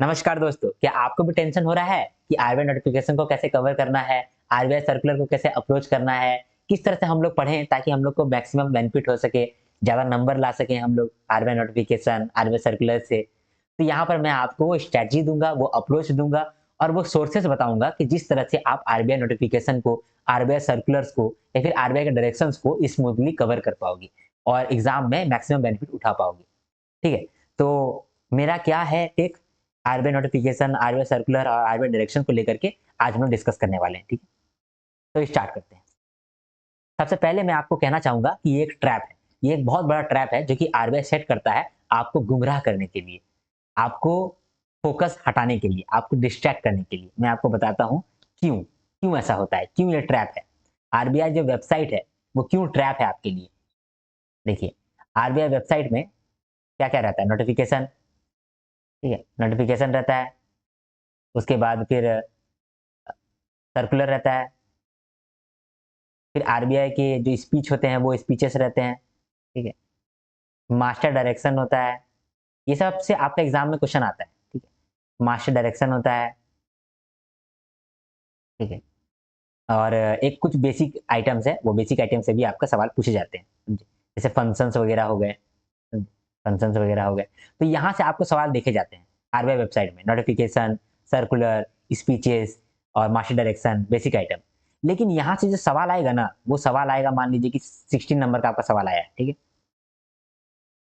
नमस्कार दोस्तों, क्या आपको भी टेंशन हो रहा है कि आरबीआई नोटिफिकेशन को कैसे कवर करना है, आरबीआई सर्कुलर को कैसे अप्रोच करना है, किस तरह से हम लोग पढ़ें ताकि हम लोग को मैक्सिमम बेनिफिट हो सके, ज़्यादा नंबर ला सकें हम लोग आरबीआई नोटिफिकेशन, आरबीआई सर्कुलर से। तो यहाँ पर मैं आपको वो स्ट्रैटेजी दूँगा, वो अप्रोच दूँगा और वो सोर्सेज़ बताऊँगा कि जिस तरह से आप आरबीआई नोटिफिकेशन को, आरबीआई सर्कुलर्स को या फिर आरबीआई के डायरेक्शंस को स्मूथली कवर कर पाओगे और एग्ज़ाम में मैक्सिमम बेनिफिट उठा पाओगे। ठीक है? तो मेरा क्या है take RBI notification, RBI circular और आरबीआई डायरेक्शन को लेकर के आज हम लोग डिस्कस करने वाले हैं, ठीक है? तो स्टार्ट करते हैं। सबसे पहले मैं आपको कहना चाहूँगा कि ये एक ट्रैप है। ये एक बहुत बड़ा ट्रैप है जो कि आरबीआई सेट करता है आपको गुमराह करने के लिए, आपको फ़ोकस हटाने के लिए, आपको डिस्ट्रैक्ट करने के लिए। मैं आपको बताता हूँ क्यों? क्यों ऐसा होता है? क्यों ये ट्रैप है? आरबीआई जो वेबसाइट है, वो क्यों ट्रैप है आपके लिए? देखिए, आरबीआई वेबसाइट में क्या-क्या रहता है? नोटिफिकेशन, ठीक है? नोटिफिकेशन रहता है, उसके बाद फिर सर्कुलर रहता है, फिर आरबीआई के जो स्पीच होते हैं वो स्पीचेस रहते हैं, ठीक है? मास्टर डायरेक्शन होता है, ये सब से आपका एग्ज़ाम में क्वेश्चन आता है, ठीक है? मास्टर डायरेक्शन होता है, ठीक है? और एक कुछ बेसिक आइटम्स है, वो बेसिक आइटम से भी आपका सवाल पूछे जाते हैं, समझे? जैसे फंक्शंस वगैरह हो गए, फंक्शंस वगैरह हो गए, तो यहाँ से आपको सवाल देखे जाते हैं, आरबीआई वेबसाइट में नोटिफिकेशन, सर्कुलर, स्पीचेस और मास्टर डायरेक्शन, बेसिक आइटम। लेकिन यहाँ से जो सवाल आएगा ना, वो सवाल आएगा मान लीजिए कि 16 नंबर का आपका सवाल आया है, ठीक है?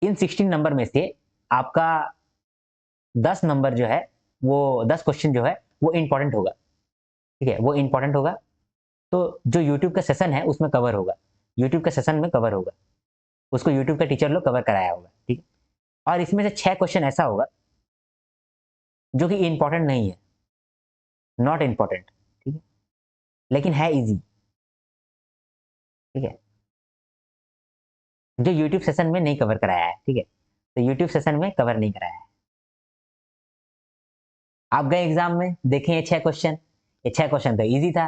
इन 16 नंबर में से आपका 10 नंबर जो है, वो 10 क्वेश्चन जो है, वो इम्पोर्टेंट होगा, ठीक है? वो इम्पोर्टेंट होगा, तो जो यूट्यूब का सेशन है, उसमें कवर होगा। यूट्यूब के सेशन में कवर होगा। उसको यूट्यूब का टीचर लोग कवर कराया होगा, ठीक है? और इसमें से 6 क्वेश्चन ऐसा होगा, जो कि इम्पोर्टेंट नहीं है, नॉट इम्पोर्टेंट, ठीक है? लेकिन है ईज़ी, ठीक है? जो यूट्यूब सेशन में नहीं कवर कराया है, ठीक है? तो यूट्यूब सेशन में कवर नहीं कराया है। आप गए एग्ज़ाम में, देखें ये 6 क्वेश्चन, ये 6 क्वेश्चन तो ईज़ी था।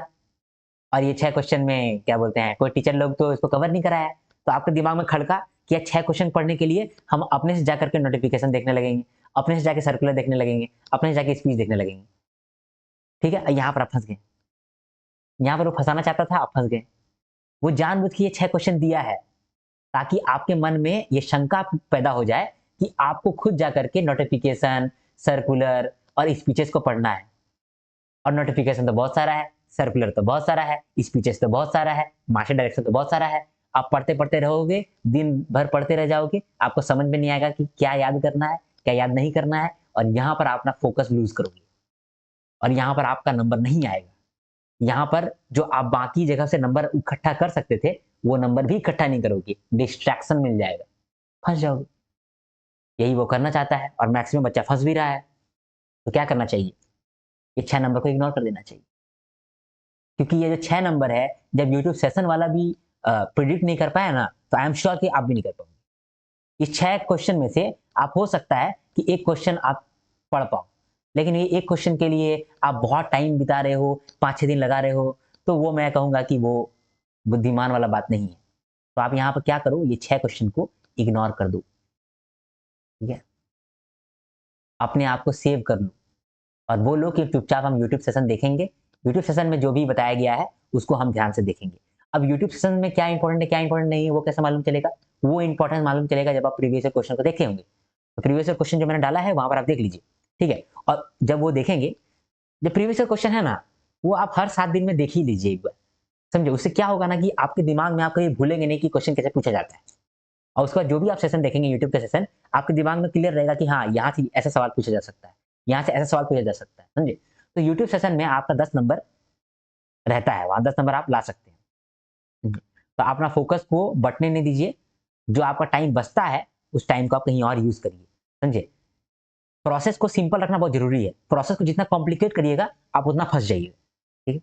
और ये 6 क्वेश्चन में क्या बोलते हैं, कोई टीचर लोग तो इसको कवर नहीं कराया है। तो आपके दिमाग में खड़का कि ये 6 क्वेश्चन पढ़ने के लिए हम अपने से जाकर के नोटिफ़िकेशन देखने लगेंगे, अपने से जाके सर्कुलर देखने लगेंगे, अपने से जाके स्पीच देखने लगेंगे। ठीक है? यहाँ पर आप फँस गए। यहाँ पर वो फँसाना चाहता था, आप फँस गए। वो जानबूझ के ये 6 क्वेश्चन दिया है, ताकि आपके मन में ये शंका पैदा हो जाए कि आपको खुद जाकर के नोटिफ़िकेशन, सर्कुलर और स्पीचेस को पढ़ना है। और नोटिफ़िकेशन तो बहुत सारा है, सर्कुलर तो बहुत सारा है, स्पीचेस तो बहुत सारा है, मास्टर डायरेक्शन तो बहुत सारा है। आप पढ़ते-पढ़ते रहोगे, दिन भर पढ़ते रह जाओगे, आपको समझ में नहीं आएगा कि क्या याद करना है, क्या याद नहीं करना है और यहाँ पर आप अपना फ़ोकस लूज़ करोगे और यहाँ पर आपका नंबर नहीं आएगा। यहाँ पर जो आप बाकी जगह से नंबर इकट्ठा कर सकते थे, वो नंबर भी इकट्ठा नहीं करोगे, डिस्ट्रैक्शन मिल जाएगा, फँस जाओगे। यही वो करना चाहता है और मैक्सिमम बच्चा फँस भी रहा है, तो क्या करना चाहिए? ये 6 नंबर को इग्नोर कर देना चाहिए। क्योंकि ये जो 6 नंबर है, जब यूट्यूब सेशन वाला भी प्रिडिक्ट नहीं कर पाया ना, तो आई एम श्योर कि आप भी नहीं कर पाओगे। इस 6 क्वेश्चन में से आप हो सकता है कि 1 क्वेश्चन आप पढ़ पाओ, लेकिन ये 1 क्वेश्चन के लिए आप बहुत टाइम बिता रहे हो, 5-6 दिन लगा रहे हो, तो वो मैं कहूँगा कि वो बुद्धिमान वाला बात नहीं है। तो आप यहाँ पर क्या करो, ये 6 क्वेश्चन को इग्नोर कर दो, ठीक है? अपने आप को सेव कर लो और बोलो कि चुपचाप हम यूट्यूब सेशन देखेंगे। यूट्यूब सेशन में जो भी बताया गया है, उसको हम ध्यान से देखेंगे। अब यूट्यूब सेशन में क्या इम्पोर्टेंट है, क्या इम्पोर्टेंट नहीं है, वो कैसे मालूम चलेगा? वो इम्पोर्टेंट मालूम चलेगा जब आप प्रीवियस ईयर क्वेश्चन को देखे होंगे। तो प्रीवियस ईयर क्वेश्चन जो मैंने डाला है, वहाँ पर आप देख लीजिए, ठीक है? और जब वो देखेंगे, जो प्रीवियस ईयर क्वेश्चन है ना, वो आप हर 7 दिन में देख ही लीजिए एक बार, समझे? उससे क्या होगा ना कि आपके दिमाग में आप कभी भूलेंगे नहीं कि क्वेश्चन कैसे पूछा जाता है। और उसके बाद जो भी आप सेशन देखेंगे यूट्यूब का सेशन, आपके दिमाग में क्लियर रहेगा कि हाँ, यहाँ से ऐसा सवाल पूछा जा सकता है, यहाँ से ऐसा सवाल पूछा जा सकता है, समझे? तो यूट्यूब सेशन में आपका 10 नंबर रहता है, वहाँ 10 नंबर आप ला सकते हैं। तो आप अपना फ़ोकस को बँटने नहीं दीजिए, जो आपका टाइम बचता है, उस टाइम को आप कहीं और यूज़ करिए, समझे? प्रोसेस को सिंपल रखना बहुत ज़रूरी है, प्रोसेस को जितना कॉम्प्लिकेट करिएगा, आप उतना फँस जाइएगा, ठीक है?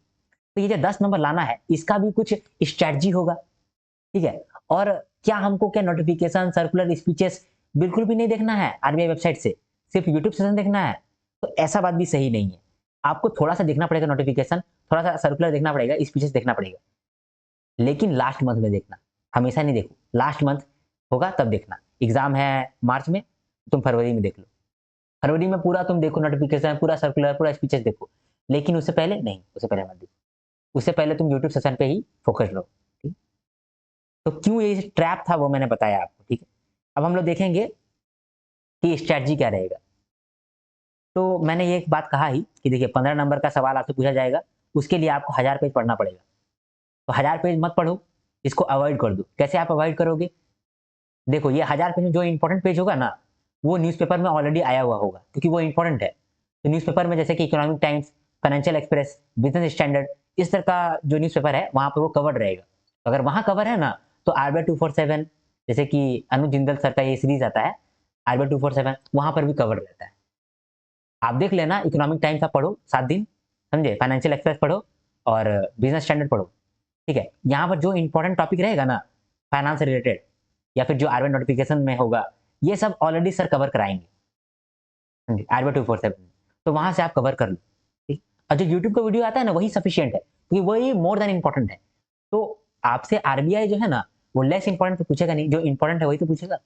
तो ये जो 10 नंबर लाना है, इसका भी कुछ स्ट्रैटेजी होगा, ठीक है? और क्या हमको क्या नोटिफ़िकेशन, सर्कुलर, स्पीचेस बिल्कुल भी नहीं देखना है आरबीआई वेबसाइट से, सिर्फ़ यूट्यूब सेशन देखना है, तो ऐसा बात भी सही नहीं है। आपको थोड़ा-सा देखना पड़ेगा नोटिफ़िकेशन, थोड़ा-सा सर्कुलर देखना पड़ेगा, स्पीचेस देखना पड़ेगा, लेकिन लास्ट मंथ में देखना, हमेशा नहीं देखो, लास्ट मंथ होगा तब देखना। एग्ज़ाम है मार्च में, तुम फरवरी में देख लो, फरवरी में पूरा तुम देखो नोटिफिकेशन, पूरा सर्कुलर, पूरा स्पीचेस देखो, लेकिन उससे पहले नहीं, उससे पहले मत देखो, उससे पहले तुम यूट्यूब सेशन पे ही फोकस रहो। ठीक, तो क्यों ये ट्रैप था वो मैंने बताया आपको। ठीक है, अब हम लोग देखेंगे कि स्ट्रैटेजी क्या रहेगा। तो मैंने ये एक बात कहा ही कि देखिए 15 नंबर का सवाल आपसे पूछा जाएगा, उसके लिए आपको 1000 पेज पढ़ना पड़ेगा। तो 1000 पेज मत पढ़ो, इसको अवॉइड कर दो। कैसे आप अवॉइड करोगे? देखो ये 1000 पेज में जो इंपॉर्टेंट पेज होगा ना, वो न्यूज़पेपर में ऑलरेडी आया हुआ होगा, क्योंकि वो इंपॉर्टेंट है। तो न्यूज़पेपर में जैसे कि economic times, financial express, business standard, इस तरह का जो न्यूज़पेपर है वहाँ पर वो कवर्ड रहेगा। अगर वहाँ कवर है ना, तो आरबीआई 247, जैसे कि अनुज जिंदल सर का ये सीरीज आता है आरबीआई 247, वहाँ पर भी कवर रहता है। आप देख लेना, इकोनॉमिक टाइम्स आप पढ़ो 7 दिन, समझे, फाइनेंशियल एक्सप्रेस पढ़ो और बिजनेस स्टैंडर्ड पढ़ो। ठीक है, यहाँ पर जो इंपॉर्टेंट टॉपिक रहेगा ना फाइनेंस से रिलेटेड, या फिर जो आरबीआई नोटिफिकेशन में होगा, ये सब ऑलरेडी सर कवर कराएंगे, समझे, आरबीआई 247। तो वहां से आप कवर कर लो। ठीक, और जो यूट्यूब का वीडियो आता है ना, वही सफिशियंट है, क्योंकि वही मोर देन इंपॉर्टेंट है। तो आपसे आरबीआई जो है ना, वो लेस इंपॉर्टेंट तो पूछेगा नहीं, जो इंपॉर्टेंट है वही तो पूछेगा,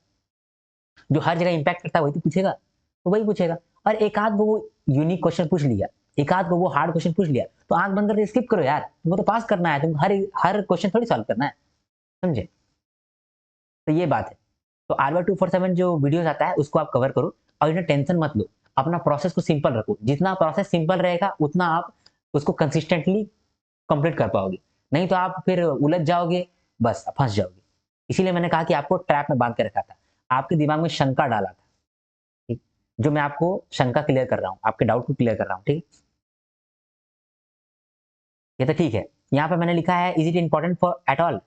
जो हर जगह इंपैक्ट करता है वही तो पूछेगा, तो वही पूछेगा। और एक आध वो यूनिक क्वेश्चन पूछ लिया, एक आध वो हार्ड क्वेश्चन पूछ लिया, तो आंख बंद करके स्किप करो यार, तुमको तो पास करना है, तुम हर हर क्वेश्चन थोड़ी सॉल्व करना है, समझे। तो ये बात है। तो आरबीआई 247 जो वीडियोस आता है उसको आप कवर करो, और इन्हें टेंशन मत लो, अपना प्रोसेस को सिंपल रखो। जितना प्रोसेस सिंपल रहेगा उतना आप उसको कंसिस्टेंटली कंप्लीट कर पाओगे, नहीं तो आप फिर उलझ जाओगे, बस फंस जाओगे। इसीलिए मैंने कहा कि आपको ट्रैप में बांध के रखा था, आपके दिमाग में शंका डाला था। ठीक, जो मैं आपको शंका क्लियर कर रहा हूँ, आपके डाउट को क्लियर कर रहा हूँ। ठीक, ये तो ठीक है। यहाँ पे मैंने लिखा है, is it important for at all,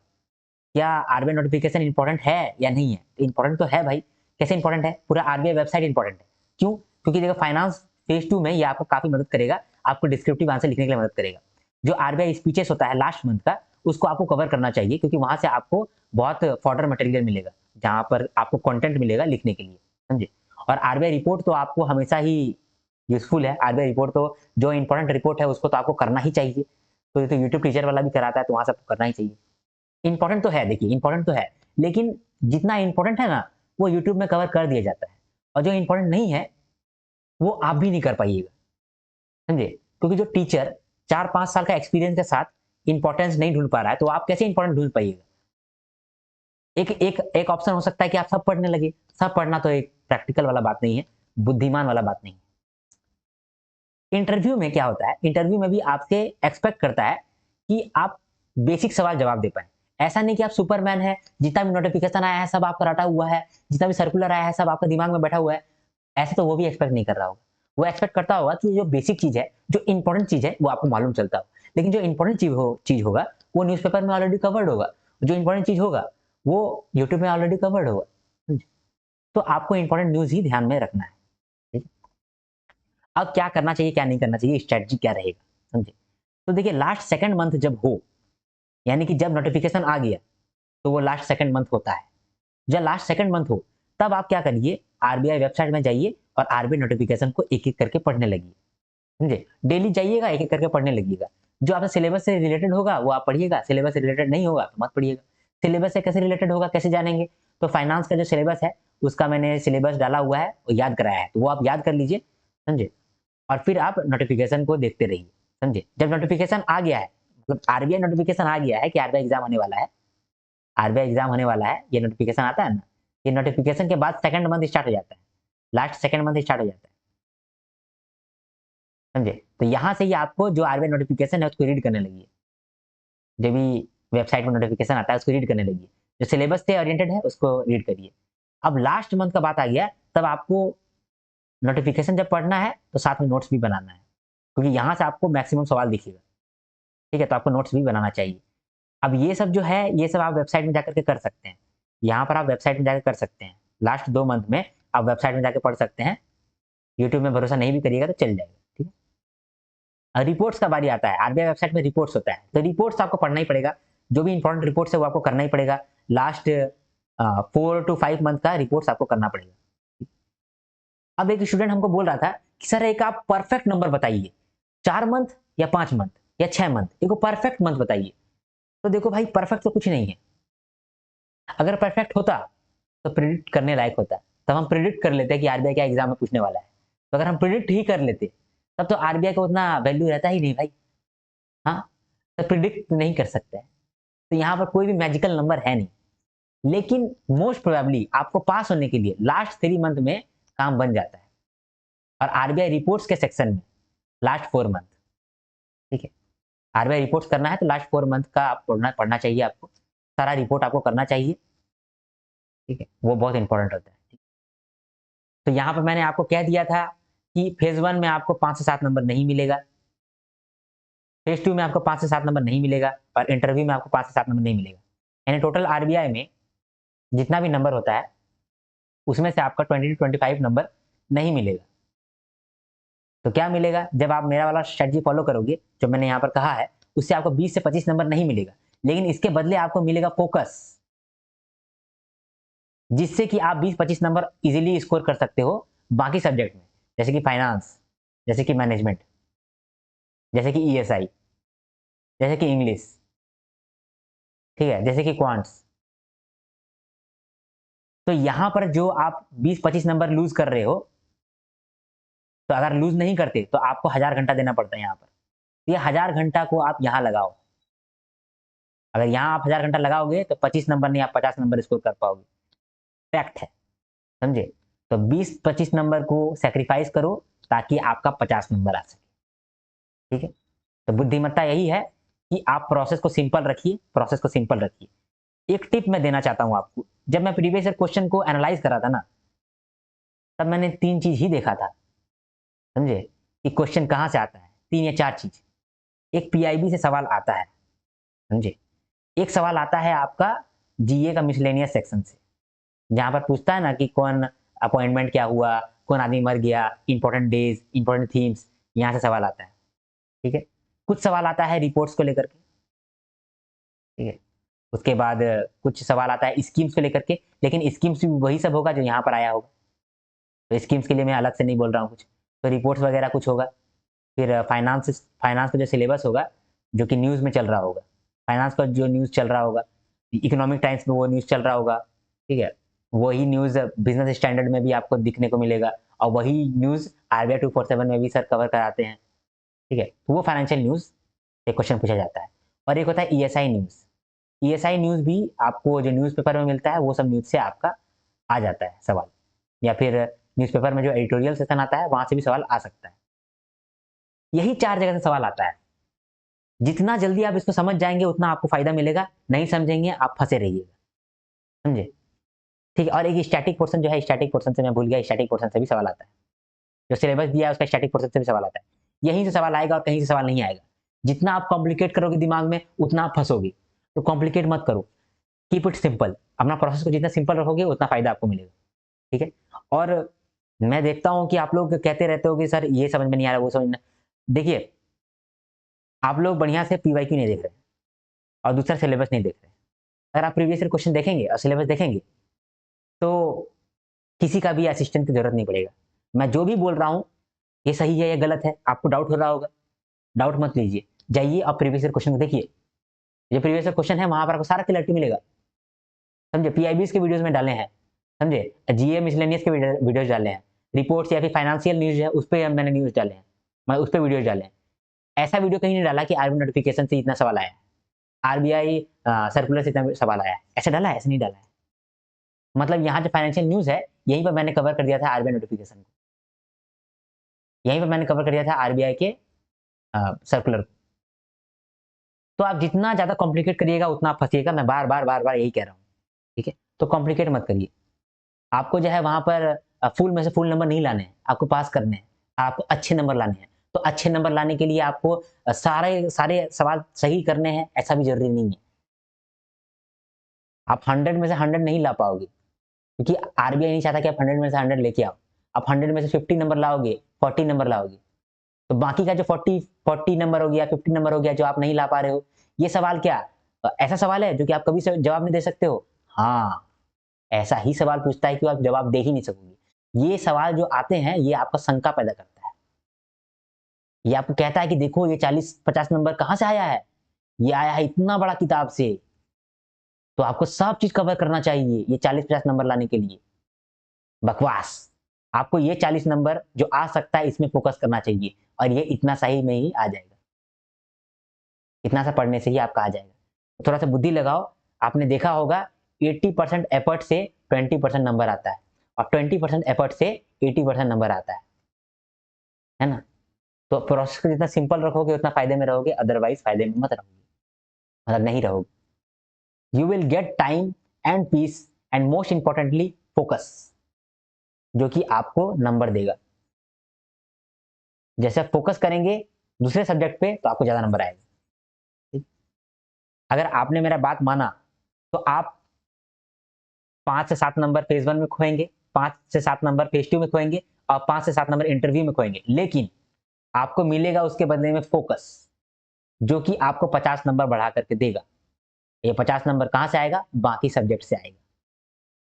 क्या आरबीआई नोटिफिकेशन इंपॉर्टेंट है या नहीं है? इंपॉर्टेंट तो है भाई। कैसे इंपॉर्टेंट है? पूरा आरबीआई वेबसाइट इंपॉर्टेंट है। क्यों? क्योंकि देखो फाइनेंस फेज 2 में ये आपको काफी मदद करेगा, आपको डिस्क्रिप्टिव आंसर लिखने के लिए मदद करेगा। जो आरबीआई स्पीचेस होता है लास्ट मंथ का, उसको आपको कवर करना चाहिए, क्योंकि वहां से आपको बहुत फॉर्डर मटेरियल मिलेगा, जहां पर आपको कंटेंट मिलेगा लिखने के लिए, समझे। और आरबीआई रिपोर्ट तो आपको हमेशा ही यूजफुल है। आरबीआई रिपोर्ट तो जो इंपॉर्टेंट रिपोर्ट है उसको तो आपको करना ही चाहिए। तो ये तो यूट्यूब टीचर वाला भी कराता है, तो वहां से आपको करना ही चाहिए। इंपॉर्टेंट तो है, देखिए इंपॉर्टेंट तो है, लेकिन जितना इंपॉर्टेंट है ना, वो यूट्यूब में कवर कर दिया जाता है, और जो इंपॉर्टेंट नहीं है वो आप भी नहीं कर पाइएगा, समझे। क्योंकि जो टीचर 4-5 साल का एक्सपीरियंस के साथ इंपॉर्टेंस नहीं ढूंढ पा रहा है, तो आप कैसे इंपॉर्टेंट ढूंढ पाइएगा? एक एक एक ऑप्शन हो सकता है कि आप सब पढ़ने लगे। सब पढ़ना तो एक प्रैक्टिकल वाला बात नहीं है, बुद्धिमान वाला बात नहीं है। इंटरव्यू में क्या होता है, इंटरव्यू में भी आपसे एक्सपेक्ट करता है कि आप बेसिक सवाल जवाब दे पाए। ऐसा नहीं कि आप सुपरमैन है, जितना भी नोटिफिकेशन आया है सब आपका रटा हुआ है, जितना भी सर्कुलर आया है सब आपका दिमाग में बैठा हुआ है। ऐसे तो वो भी एक्सपेक्ट नहीं कर रहा होगा। वो एक्सपेक्ट करता होगा कि जो बेसिक चीज है, जो इंपॉर्टेंट चीज है, वो आपको मालूम चलता हो। लेकिन जो इंपॉर्टेंट चीज होगा वो न्यूज़पेपर में ऑलरेडी कवर्ड होगा, जो इंपॉर्टेंट चीज होगा वो यूट्यूब में ऑलरेडी कवर्ड होगा, समझे? तो आपको इंपॉर्टेंट न्यूज ही ध्यान में रखना है। ठीक है? अब क्या करना चाहिए क्या नहीं करना चाहिए, स्ट्रेटजी क्या रहेगा, समझे। तो देखिए लास्ट सेकंड मंथ जब हो, यानी कि जब नोटिफिकेशन आ गया, तो वो लास्ट सेकंड मंथ होता है। जब लास्ट सेकंड मंथ हो, तब आप क्या करिए, आरबीआई वेबसाइट में जाइए और आरबीआई नोटिफिकेशन को एक एक करके पढ़ने लगिए, समझे। डेली जाइएगा, एक एक करके पढ़ने लगिएगा। जो आपके सिलेबस से रिलेटेड होगा वो आप पढ़िएगा, सिलेबस से रिलेटेड नहीं होगा तो मत पढ़िएगा। सिलेबस से कैसे रिलेटेड होगा, कैसे जानेंगे? तो फाइनेंस का जो सिलेबस है उसका मैंने सिलेबस डाला हुआ है और याद कराया है, तो वो आप याद कर लीजिए, समझे। और फिर आप नोटिफिकेशन को देखते रहिए, समझे। जब नोटिफिकेशन आ गया है, मतलब आरबीआई नोटिफिकेशन आ गया है कि आरबीआई एग्जाम होने वाला है, आरबीआई एग्जाम होने वाला है, ये नोटिफिकेशन आता है ना, ये नोटिफिकेशन के बाद सेकंड मंथ स्टार्ट हो जाता है, लास्ट सेकंड मंथ स्टार्ट हो जाता है, समझे। तो यहाँ से ही आपको जो आरबीआई नोटिफिकेशन है उसको रीड करने लगी, जो भी वेबसाइट में नोटिफिकेशन आता है उसको रीड करने लगी, जो सिलेबस से ओरिएंटेड है उसको रीड करिए। अब लास्ट मंथ का बात आ गया, तब आपको नोटिफिकेशन जब पढ़ना है तो साथ में नोट्स भी बनाना है, क्योंकि यहाँ से आपको मैक्सिमम सवाल दिखेगा। ठीक है, तो आपको नोट्स भी बनाना चाहिए। अब ये सब जो है, ये सब आप वेबसाइट में जाकर के कर सकते हैं। यहाँ पर आप वेबसाइट में जाकर कर सकते हैं, लास्ट 2 मंथ में आप वेबसाइट में जाकर पढ़ सकते हैं। यूट्यूब में भरोसा नहीं भी करिएगा तो चल जाएगा। ठीक है, रिपोर्ट्स का बारी आता है, आरबीआई वेबसाइट में रिपोर्ट्स होता है, तो रिपोर्ट्स आपको पढ़ना ही पड़ेगा। जो भी इंपॉर्टेंट रिपोर्ट्स है वो आपको करना ही पड़ेगा। लास्ट 4 to 5 मंथ का रिपोर्ट्स आपको करना पड़ेगा। अब एक स्टूडेंट हमको बोल रहा था कि सर एक आप परफेक्ट नंबर बताइए, 4 मंथ या 5 मंथ या 6 मंथ, एक परफेक्ट मंथ बताइए। तो देखो भाई, परफेक्ट तो कुछ नहीं है। अगर परफेक्ट होता तो प्रिडिक्ट करने लायक होता, तब हम प्रिडिक्ट कर लेते हैं कि आरबीआई क्या एग्जाम में पूछने वाला है। तो अगर हम प्रिडिक्ट ही कर लेते तब तो आरबीआई का उतना वैल्यू रहता ही नहीं भाई। हाँ, तो प्रिडिक्ट नहीं कर सकते हैं। तो यहाँ पर कोई भी मैजिकल नंबर है नहीं, लेकिन मोस्ट प्रोबेबली आपको पास होने के लिए लास्ट 3 मंथ में काम बन जाता है। और आरबीआई रिपोर्ट्स के सेक्शन में लास्ट 4 मंथ, ठीक है, आरबीआई रिपोर्ट्स करना है तो लास्ट 4 मंथ का आप पढ़ना चाहिए आपको, सारा रिपोर्ट आपको करना चाहिए, ठीक है, वो बहुत इंपॉर्टेंट होता है। तो यहाँ पर मैंने आपको कह दिया था कि फेज 1 में आपको 5 से 7 नंबर नहीं मिलेगा, फेज 2 में आपको 5 से 7 नंबर नहीं मिलेगा, और इंटरव्यू में आपको 5 से 7 नंबर नहीं मिलेगा। यानी टोटल आरबीआई में जितना भी नंबर होता है उसमें से आपका 20 to 25 नंबर नहीं मिलेगा। तो क्या मिलेगा, जब आप मेरा वाला स्ट्रेटजी फॉलो करोगे जो मैंने यहाँ पर कहा है, उससे आपको 20 से 25 नंबर नहीं मिलेगा, लेकिन इसके बदले आपको मिलेगा फोकस, जिससे कि आप 20-25 नंबर इजीली स्कोर कर सकते हो बाकी सब्जेक्ट में, जैसे कि फाइनेंस, जैसे कि मैनेजमेंट, जैसे कि ईएसआई, जैसे कि इंग्लिश, ठीक है, जैसे कि क्वांट्स। तो यहाँ पर जो आप 20-25 नंबर लूज कर रहे हो, तो अगर लूज नहीं करते तो आपको 1000 घंटा देना पड़ता है यहाँ पर। ये 1000 घंटा को आप यहाँ लगाओ, अगर यहाँ आप 1000 घंटा लगाओगे तो 25 नंबर नहीं, आप 50 नंबर स्कोर कर पाओगे, फैक्ट है, समझे। तो 20-25 नंबर को सेक्रीफाइस करो ताकि आपका 50 नंबर आ सके, ठीक है। तो बुद्धिमत्ता यही है कि आप प्रोसेस को सिंपल रखिए, प्रोसेस को सिंपल रखिए। एक टिप मैं देना चाहता हूं आपको, जब मैं प्रीवियस ईयर क्वेश्चन को एनालाइज करा था ना, तब मैंने 3 चीज ही देखा था, समझे, कि क्वेश्चन कहां से आता है। 3 या 4 चीज। एक पीआईबी से सवाल आता है, समझे, एक सवाल आता है आपका जीए का मिसलेनियस सेक्शन से, जहां पर पूछता है ना कि कौन अपॉइंटमेंट क्या हुआ, कौन आदमी मर गया, इंपॉर्टेंट डेज, इंपॉर्टेंट थीम्स, यहां से सवाल आता है, ठीक है। कुछ सवाल आता है रिपोर्ट्स को लेकर के, ठीक है। उसके बाद कुछ सवाल आता है स्कीम्स को लेकर के, लेकिन स्कीम्स भी वही सब होगा जो यहाँ पर आया होगा, तो स्कीम्स के लिए मैं अलग से नहीं बोल रहा हूँ कुछ। तो रिपोर्ट्स वगैरह कुछ होगा। फिर फाइनेंस, फाइनेंस का जो सिलेबस होगा जो कि न्यूज़ में चल रहा होगा, फाइनेंस का जो न्यूज़ चल रहा होगा, इकोनॉमिक टाइम्स में वो न्यूज़ चल रहा होगा, ठीक है। वही न्यूज़ बिजनेस स्टैंडर्ड में भी आपको दिखने को मिलेगा, और वही न्यूज़ आरबीआई 247 में भी सर कवर कराते हैं, ठीक है। तो वो फाइनेंशियल न्यूज़ एक क्वेश्चन पूछा जाता है। और एक होता है ईएसआई न्यूज़। ईएसआई न्यूज़ भी आपको जो न्यूज़पेपर में मिलता है वो सब न्यूज़ से आपका आ जाता है सवाल, या फिर न्यूज़पेपर में जो एडिटोरियल सेक्शन आता है वहां से भी सवाल आ सकता है। यही 4 जगह से सवाल आता है। जितना जल्दी आप इसको समझ जाएंगे उतना आपको फायदा मिलेगा, नहीं समझेंगे आप फंसे रहिएगा, समझे, ठीक है। और एक स्टैटिक पोर्शन जो है, स्टैटिक पोर्शन से मैं भूल गया, स्टैटिक पोर्शन से भी सवाल आता है, जो सिलेबस दिया है उसका स्टैटिक पोर्शन से भी सवाल आता है। यहीं से सवाल आएगा और कहीं से सवाल नहीं आएगा। जितना आप कॉम्प्लिकेट करोगे दिमाग में उतना आप फंसोगे, तो कॉम्प्लिकेट मत करो, कीप इट सिंपल। अपना प्रोसेस को जितना सिंपल रखोगे उतना फायदा आपको मिलेगा, ठीक है। और मैं देखता हूं कि आप लोग कहते रहते हो कि सर ये समझ में नहीं आ रहा, वो समझ में, देखिए आप लोग बढ़िया से पीवाईक्यू नहीं देख रहे और दूसरा सिलेबस नहीं देख रहे। अगर आप प्रीवियस ईयर क्वेश्चन देखेंगे और सिलेबस देखेंगे तो किसी का भी असिस्टेंट की जरूरत नहीं पड़ेगा। मैं जो भी बोल रहा हूँ ये सही है या गलत है, आपको डाउट हो रहा होगा, डाउट मत लीजिए, जाइए और प्रीवियस ईयर क्वेश्चन को देखिए। जो प्रीवियस ईयर क्वेश्चन है वहां पर आपको सारा क्लियरिटी मिलेगा, समझे। पीआईबीज के वीडियोस में डाले हैं, समझे, जीए मिसलेनियस के वीडियोस डाले हैं, रिपोर्ट्स या फिर फाइनेंशियल न्यूज है उस पर मैंने न्यूज डाले हैं, मैं उस पर वीडियोस डाले हैं। ऐसा वीडियो कहीं नहीं डाला कि आरबीआई नोटिफिकेशन से इतना सवाल आया, आरबीआई सर्कुलर से इतना सवाल आया, ऐसा डाला है, ऐसा नहीं डाला है। मतलब यहाँ जो फाइनेंशियल न्यूज है यहीं पर मैंने कवर कर दिया था आरबीआई नोटिफिकेशन को, यहीं पर मैंने कवर कर दिया था आरबीआई के सर्कुलर को। तो आप जितना ज्यादा कॉम्प्लिकेट करिएगा उतना आप फंसिएगा, मैं बार बार बार बार यही कह रहा हूँ, ठीक है। तो कॉम्प्लिकेट मत करिए, आपको जो है वहां पर फुल में से फुल नंबर नहीं लाने हैं, आपको पास करने हैं, आपको अच्छे नंबर लाने हैं। तो अच्छे नंबर लाने के लिए आपको सारे सारे सवाल सही करने हैं ऐसा भी जरूरी नहीं है। आप 100 में से 100 नहीं ला पाओगे, क्योंकि आरबीआई नहीं चाहता कि आप 100 में से 100 लेके आओ। आप 100 में से 50 नंबर लाओगे, 40 नंबर लाओगे, तो बाकी का जो 40 नंबर हो गया, 50 नंबर हो गया जो आप नहीं ला पा रहे हो, ये सवाल क्या ऐसा सवाल है जो कि आप कभी जवाब नहीं दे सकते हो? हाँ, ऐसा ही सवाल पूछता है कि आप जवाब दे ही नहीं सकोगे। ये सवाल जो आते हैं ये आपका शंका पैदा करता है, ये आपको कहता है कि देखो ये 40-50 नंबर कहां से आया है, ये आया है इतना बड़ा किताब से, तो आपको सब चीज कवर करना चाहिए ये 40-50 नंबर लाने के लिए। बकवास, आपको ये 40 नंबर जो आ सकता है इसमें फोकस करना चाहिए, और ये इतना सही में ही आ जाएगा, इतना सा पढ़ने से ही आपका आ जाएगा। तो थोड़ा सा बुद्धि लगाओ। आपने देखा होगा 80% एफर्ट से 20% नंबर आता है, और 20% एफर्ट से 80% नंबर आता है ना। तो प्रोसेस को जितना सिंपल रखोगे उतना फायदे में रहोगे, अदरवाइज फायदे में मत रहोगे, मतलब नहीं रहोगे। You will get time and peace and most importantly focus, जो कि आपको नंबर देगा। जैसे आप फोकस करेंगे दूसरे सब्जेक्ट पे तो आपको ज्यादा नंबर आएगा। ठीक? अगर आपने मेरा बात माना तो आप 5 से 7 नंबर फेज 1 में खोएंगे, 5 से 7 नंबर फेज 2 में खोएंगे, और 5 से 7 नंबर इंटरव्यू में खोएंगे, लेकिन आपको मिलेगा उसके बदले में फोकस, जो कि आपको 50 नंबर बढ़ा करके देगा। ये 50 नंबर कहां से आएगा? बाकी सब्जेक्ट से आएगा,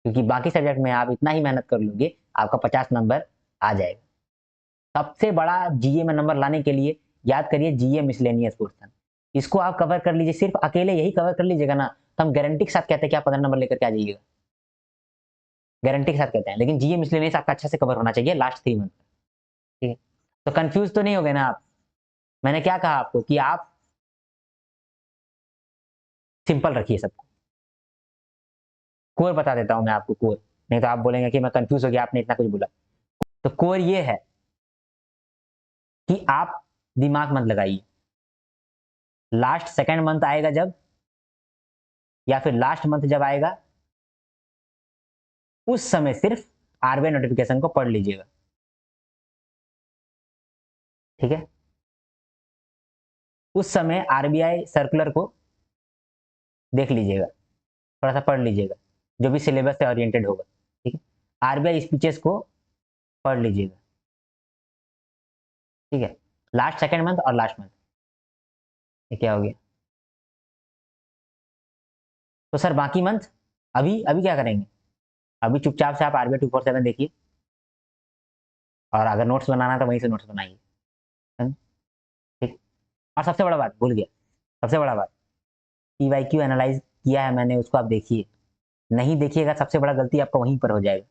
क्योंकि बाकी सब्जेक्ट में आप इतना ही मेहनत कर लोगे, आपका 50 नंबर आ जाएगा। सबसे बड़ा जीए में नंबर लाने के लिए याद करिए जीए मिसलेनियस पोर्शन, इसको आप कवर कर लीजिए, सिर्फ अकेले यही कवर कर लीजिएगा ना, तो हम गारंटी के साथ कहते हैं कि आप 15 नंबर लेकर के आ जाइएगा, गारंटी के साथ कहते हैं। लेकिन जीए मिसलेनियस आपका अच्छा से कवर होना चाहिए लास्ट 3 मंथ। ठीक है, तो कंफ्यूज तो नहीं हो गए ना आप? मैंने क्या कहा आपको कि आप सिंपल रखिए सबको। कोर बता देता हूं मैं आपको, कोर, नहीं तो आप बोलेंगे कि मैं कंफ्यूज हो गया, आपने इतना कुछ बोला। तो कोर ये है कि आप दिमाग मत लगाइए, लास्ट सेकंड मंथ आएगा जब, या फिर लास्ट मंथ जब आएगा, उस समय सिर्फ आरबीआई नोटिफिकेशन को पढ़ लीजिएगा। ठीक है, उस समय आरबीआई सर्कुलर को देख लीजिएगा, थोड़ा सा पढ़ लीजिएगा, जो भी सिलेबस से ओरिएंटेड होगा। ठीक है, आरबीआई स्पीचेस को पढ़ लीजिएगा। ठीक है, लास्ट सेकंड मंथ और लास्ट मंथ। ये क्या हो गया? तो सर बाकी मंथ अभी अभी क्या करेंगे? अभी चुपचाप से आप आरबीआई 247 देखिए, और अगर नोट्स बनाना है तो वहीं से नोट्स बनाइए। है ना? ठीक। और सबसे बड़ा बात भूल गया, सबसे बड़ा बात, पीवाईक्यू एनालाइज किया है मैंने, उसको आप देखिए। नहीं देखिएगा सबसे बड़ा गलती आपका वहीं पर हो जाएगा।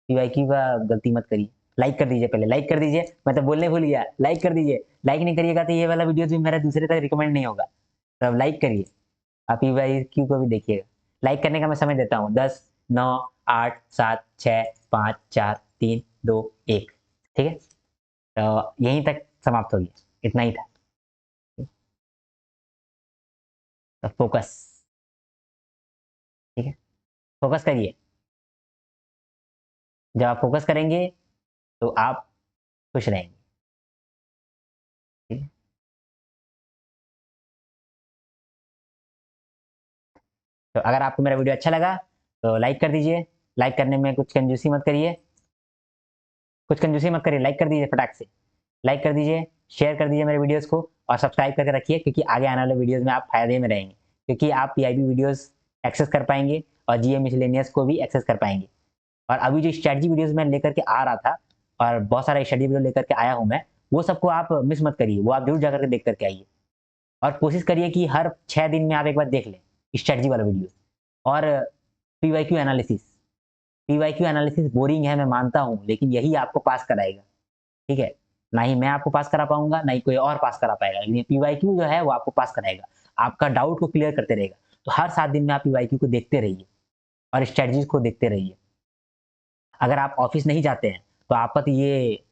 पीवाईक्यू का गलती मत करिए। लाइक कर दीजिए, पहले लाइक कर दीजिए, मैं तो बोलने भूल गया, लाइक कर दीजिए। लाइक नहीं करिएगा तो ये वाला वीडियो भी मेरा दूसरे तक रिकमेंड नहीं होगा। तो अब लाइक करिए, आप पीवाईक्यू को भी देखिएगा। लाइक करने का मैं समय देता हूँ 10, 9, 8, 7, 6, 5, 4, 3, 2, 1। ठीक है, तो यहीं तक समाप्त हो गया, इतना ही था। तो फोकस, ठीक है, फोकस करिए। जब आप फोकस करेंगे तो आप खुश रहेंगे। ठीक है? तो अगर आपको मेरा वीडियो अच्छा लगा तो लाइक कर दीजिए। लाइक करने में कुछ कंजूसी मत करिए, कुछ कंजूसी मत करिए, लाइक कर दीजिए फटाक से। लाइक कर दीजिए, शेयर कर दीजिए मेरे वीडियोस को, और सब्सक्राइब करके रखिए, क्योंकि आगे आने वाले वीडियोस में आप फायदे में रहेंगे, क्योंकि आप पीआईबी वीडियोस एक्सेस कर पाएंगे और जीए मिसलेनियस को भी एक्सेस कर पाएंगे। और अभी जो स्ट्रैटेजी वीडियोस मैं लेकर के आ रहा था, और बहुत सारा स्टडी वीडियो लेकर के आया हूँ मैं, वो सबको आप मिस मत करिए, वो आप जरूर जाकर के देख करके आइए। और कोशिश करिए कि हर 6 दिन में आप एक बार देख लें स्ट्रैटेजी वाला वीडियो। और PYQ analysis, PYQ analysis boring है मैं मानता हूँ, लेकिन यही आपको पास कराएगा। ठीक है, ना ही मैं आपको पास करा पाऊंगा, ना ही कोई और पास करा पाएगा, लेकिन पीवाईक्यू जो है वो आपको पास कराएगा, आपका डाउट को क्लियर करते रहेगा। तो हर 7 दिन में आप पीवाईक्यू को देखते रहिए और स्ट्रेटजीज को देखते रहिए। अगर आप ऑफिस नहीं जाते हैं तो आपका तो ये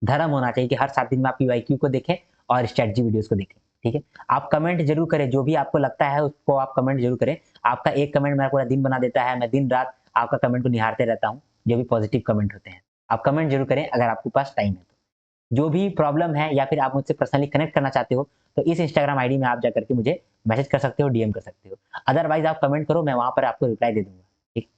धर्म होना चाहिए कि हर 7 दिन में आप पीवाईक्यू को देखें और स्ट्रेटजी वीडियोस को देखें। ठीक है, आप कमेंट जरूर करें, जो भी आपको लगता है उसको आप कमेंट जरूर करें। आपका एक कमेंट मेरा पूरा दिन बना देता है, मैं दिन रात आपका कमेंट को निहारते रहता हूँ, जो भी पॉजिटिव कमेंट होते हैं। आप कमेंट जरूर करें अगर आपके पास टाइम है तो। जो भी प्रॉब्लम है या फिर आप मुझसे पर्सनली कनेक्ट करना चाहते हो तो इस इंस्टाग्राम आईडी में आप जाकर के मुझे मैसेज कर सकते हो, डीएम कर सकते हो। अदरवाइज आप कमेंट करो, मैं वहां पर आपको रिप्लाई दे दूंगा। ठीक,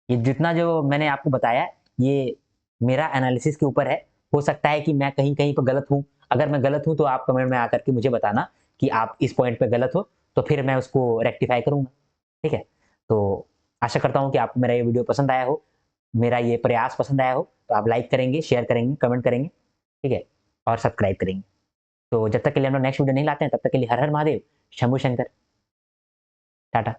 ये जितना जो मैंने आपको बताया ये मेरा एनालिसिस के ऊपर है। हो सकता है कि मैं कहीं कहीं पर गलत हूँ, अगर मैं गलत हूँ तो आप कमेंट में आकर के मुझे बताना कि आप इस पॉइंट पे गलत हो, तो फिर मैं उसको रेक्टिफाई करूंगा। ठीक है, तो आशा करता हूँ कि आपको मेरा ये वीडियो पसंद आया हो, मेरा ये प्रयास पसंद आया हो, तो आप लाइक करेंगे, शेयर करेंगे, कमेंट करेंगे। ठीक है, और सब्सक्राइब करेंगे। तो जब तक के लिए हम लोग नेक्स्ट वीडियो नहीं लाते हैं, तब तक के लिए हर हर महादेव, शंभू शंकर, टाटा।